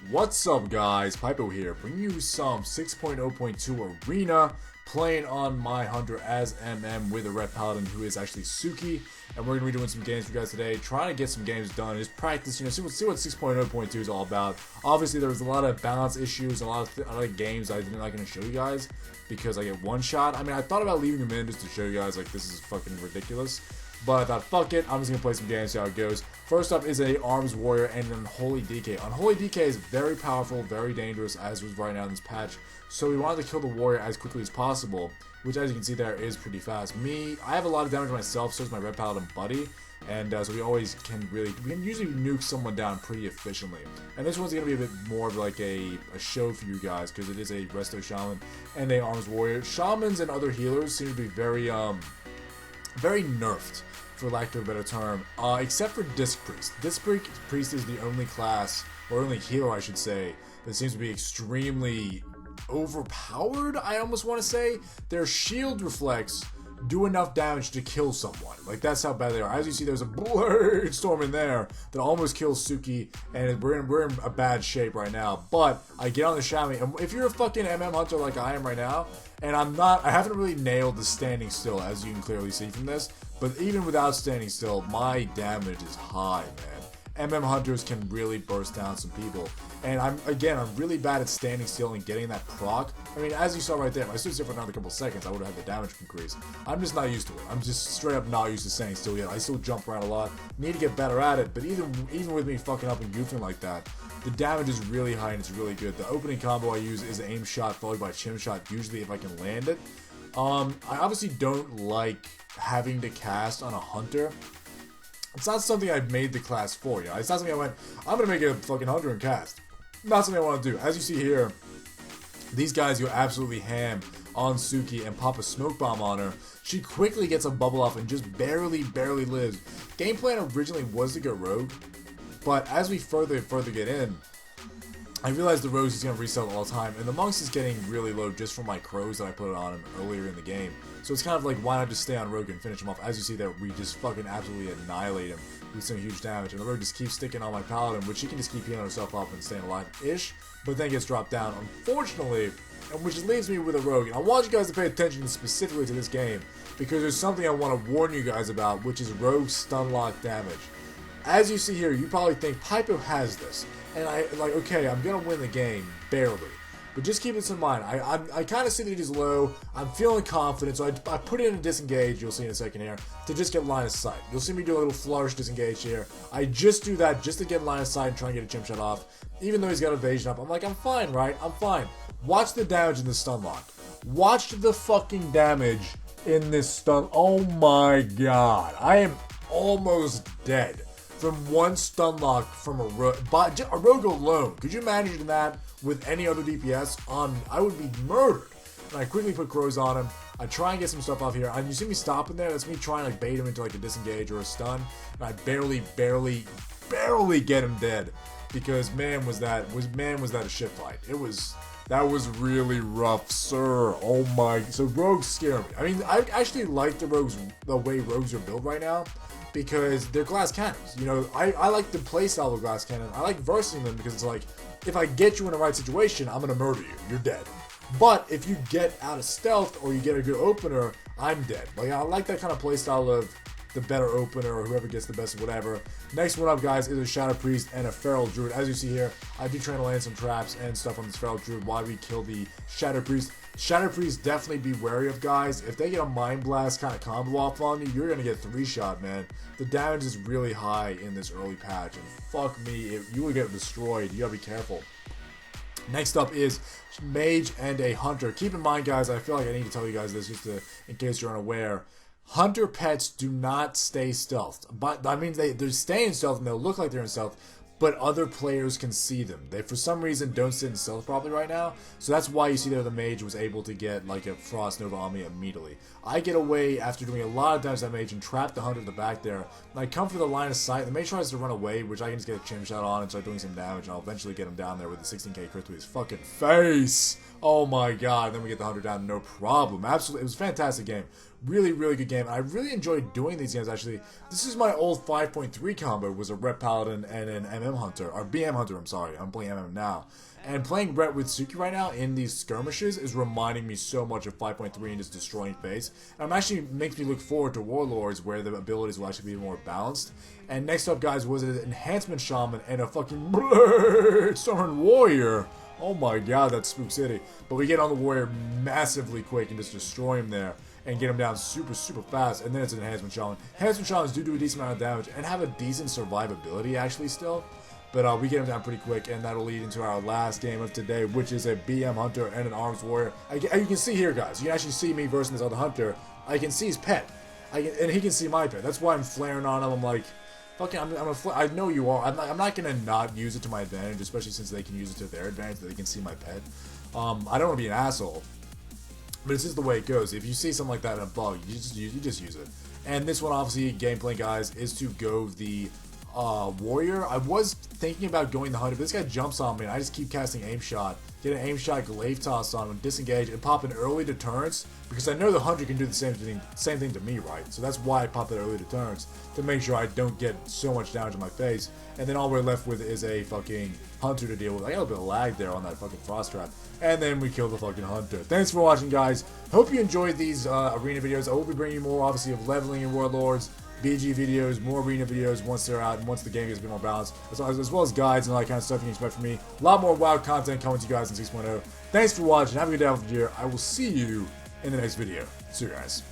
What's up, guys? Pypo here, bringing you some 6.0.2 Arena, playing on my Hunter as MM with a Red Paladin who is actually Suki, and we're going to be doing some games for you guys today, trying to get some games done, just practice, see what 6.0.2 is all about. Obviously, there was a lot of balance issues, a lot of games I'm not going to show you guys, because I get one shot. I mean, I thought about leaving them in just to show you guys, like, this is fucking ridiculous. But I thought, fuck it, I'm just going to play some games, see how it goes. First up is a Arms Warrior and an Unholy DK. Unholy DK is very powerful, very dangerous, as was right now in this patch. So we wanted to kill the Warrior as quickly as possible, which as you can see there is pretty fast. I have a lot of damage myself, so does my Red Paladin buddy. And so we can usually nuke someone down pretty efficiently. And this one's going to be a bit more of like a show for you guys, because it is a Resto Shaman and a Arms Warrior. Shamans and other healers seem to be very nerfed, for lack of a better term, except for Disc Priest. Disc Priest is the only class, or only healer I should say, that seems to be extremely overpowered, I almost want to say. Their shield reflex do enough damage to kill someone. Like, that's how bad they are. As you see, there's a blade storm in there that almost kills Suki, and we're in a bad shape right now. But I get on the Shami, and if you're a fucking MM hunter like I am right now, and I haven't really nailed the standing still, as you can clearly see from this, but even without standing still, my damage is high, man. MM hunters can really burst down some people. And I'm really bad at standing still and getting that proc. I mean, as you saw right there, if I stood still for another couple seconds, I would have had the damage increase. I'm just not used to it. I'm just straight up not used to standing still yet. I still jump around a lot. Need to get better at it, but even with me fucking up and goofing like that, the damage is really high and it's really good. The opening combo I use is an aim shot followed by a chim shot, usually if I can land it. I obviously don't like having to cast on a hunter. It's not something I made the class for, you know? It's not something I went, I'm gonna make a fucking hunter and cast. Not something I want to do. As you see here, these guys go absolutely ham on Suki and pop a smoke bomb on her. She quickly gets a bubble off and just barely lives. Game plan originally was to go rogue, but as we further get in, I realized the rogues is going to reset all the time, and the monks is getting really low just from my crows that I put on him earlier in the game. So it's kind of like, why not just stay on rogue and finish him off? As you see there, we just fucking absolutely annihilate him with some huge damage, and the rogue just keeps sticking on my paladin, which she can just keep healing herself up and staying alive-ish, but then gets dropped down, unfortunately, and which leaves me with a rogue. And I want you guys to pay attention specifically to this game, because there's something I want to warn you guys about, which is rogue stun lock damage. As you see here, you probably think Pypo has this, and okay, I'm gonna win the game, barely. But just keep this in mind. I kind of see that he's low. I'm feeling confident, so I put in a disengage, you'll see in a second here, to just get line of sight. You'll see me do a little flourish disengage here. I just do that just to get line of sight and try and get a chimp shot off. Even though he's got evasion up, I'm like, I'm fine, right? I'm fine. Watch the damage in this stun lock. Watch the fucking damage in this stun. Oh my god. I am almost dead from one stun lock from a rogue. A rogue alone. Could you imagine that with any other DPS on? I would be murdered. And I quickly put crows on him. I try and get some stuff off here. And you see me stopping there? That's me trying to like bait him into like a disengage or a stun. And I barely get him dead. Because man was that a shit fight. That was really rough, sir. Oh my. So rogues scare me. I mean, I actually like the way rogues are built right now, because they're glass cannons. You know, I like the playstyle of glass cannon. I like versing them because it's like, if I get you in the right situation, I'm gonna murder you. You're dead. But if you get out of stealth or you get a good opener, I'm dead. Like, I like that kind of playstyle of the better opener or whoever gets the best of whatever. Next one up, guys, is a Shadow Priest and a Feral Druid. As you see here, I do try to land some traps and stuff on this Feral Druid while we kill the Shadow Priest. Shadow Priest, definitely be wary of, guys. If they get a Mind Blast kind of combo off on you, you're going to get 3-shot, man. The damage is really high in this early patch, and fuck me, you will get destroyed. You got to be careful. Next up is Mage and a Hunter. Keep in mind, guys, I feel like I need to tell you guys this just in case you're unaware. Hunter pets do not stay stealthed. But that means they stay in stealth and they'll look like they're in stealth, but other players can see them. They, for some reason, don't sit in stealth properly right now. So that's why you see there the mage was able to get like a Frost Nova on me immediately. I get away after doing a lot of damage to that mage and trap the hunter at the back there. And I come for the line of sight. The mage tries to run away, which I can just get a chim shot on and start doing some damage, and I'll eventually get him down there with a 16k crit to his fucking face. Oh my god, and then we get the hunter down, no problem. Absolutely, it was a fantastic game. Really, really good game. I really enjoyed doing these games, actually. This is my old 5.3 combo, was a Ret Paladin and an MM Hunter, or BM Hunter, I'm sorry. I'm playing MM now. And playing Ret with Suki right now in these skirmishes is reminding me so much of 5.3 and just destroying face. And actually makes me look forward to Warlords, where the abilities will actually be more balanced. And next up, guys, was an Enhancement Shaman and a fucking Storm Warrior. Oh my god, that's Spook City. But we get on the Warrior massively quick and just destroy him there. And get him down super, super fast. And then it's an Enhancement Shaman. Enhancement Shamans do a decent amount of damage and have a decent survivability actually still. But we get him down pretty quick, and that'll lead into our last game of today, which is a BM Hunter and an Arms Warrior. You can see here, guys. You can actually see me versus this other Hunter. I can see his pet. And he can see my pet. That's why I'm flaring on him. I'm like, fucking, I know you are. I'm not gonna not use it to my advantage, especially since they can use it to their advantage, that they can see my pet. I don't want to be an asshole, but it's just the way it goes. If you see something like that in a bug, you just use it. And this one, obviously, gameplay, guys, is to go the Warrior. I was thinking about going the Hunter, but this guy jumps on me, and I just keep casting Aim Shot. Get an Aim Shot Glaive Toss on him, disengage, and pop an early deterrence, because I know the Hunter can do the same thing to me, right? So that's why I pop that early deterrence, to make sure I don't get so much damage in my face. And then all we're left with is a fucking Hunter to deal with. I got a bit of lag there on that fucking Frost Trap. And then we kill the fucking Hunter. Thanks for watching, guys. Hope you enjoyed these arena videos. I will be bringing you more, obviously, of leveling in Warlords, BG videos, more arena videos once they're out and once the game gets a bit more balanced, as well as guides and all that kind of stuff you can expect from me. A lot more wild content coming to you guys in 6.0. Thanks for watching. Have a good day out here. I will see you in the next video. See you guys.